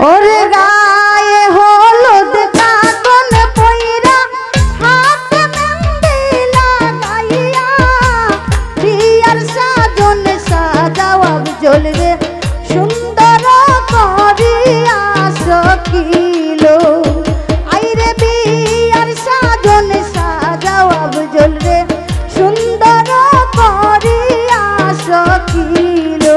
ওরে গায়ে হলুদ কাঁদন পইরা হাতে মেহেন্দি লাগাইয়া বিয়ার সাজন সাজাওয়া জ্বলবে সুন্দর করিয়া সখিলো আইরে বিয়ার সাজন সাজাওয়া জ্বলবে সুন্দর করিয়া সখিলো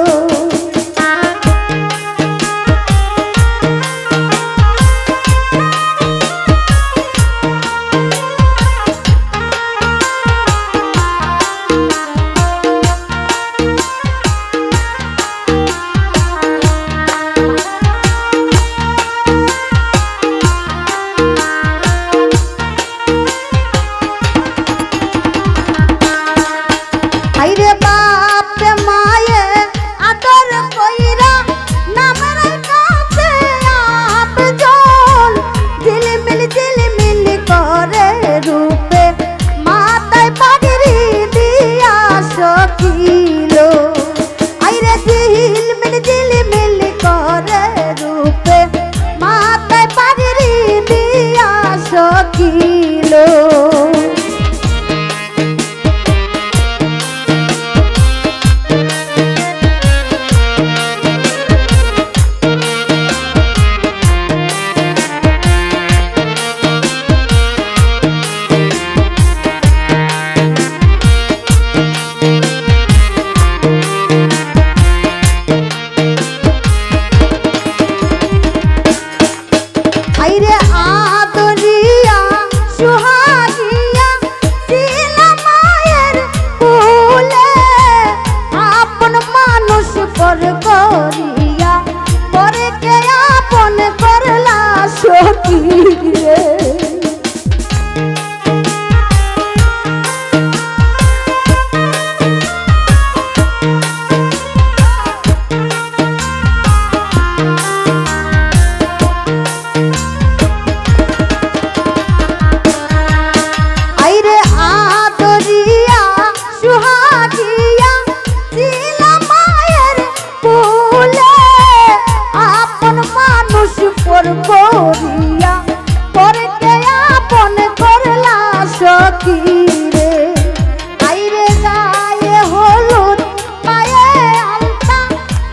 আইরে বাপে মায়ে আদর কইরা নামের কাছে আপজন ঝিলমিল করে রূপে মাথায় পাগড়ি দিয়া সখিলো আইরে ঝিলমিল করে রূপে মাথায় পাগড়ি দিয়া সখিলো আইরে আদরিয়া সুহাগিয়া দিলা মায়ের কুলে আপন মানুষ পর করিয়া পরে কে আপন করলা সখী রে আইরে আদরিয়া সুহাগিয়া দিলা মায়ের কুলে আপন মানুষ পর করিয়া পরে কে আপন করলা সখী রে আইরে গায়ে হলুদ পায়ে আলতা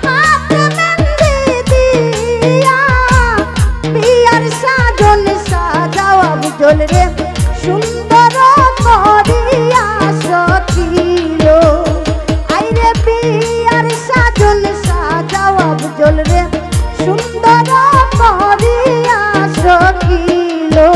হাতে মেহেন্দি দিয়া বিয়ার সাজন সাজাওয়া জ্বলবে সুন্দর করিয়া সখিলো আইরে বিয়ার সাজন সাজাওয়া জ্বলবে সুন্দর করিয়া সখিলো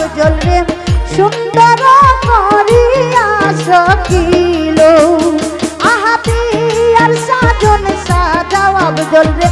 আফজল রে সুন্দর করিয়া সকিল আহা বিয়ার সাজন সাজাও আফজল রে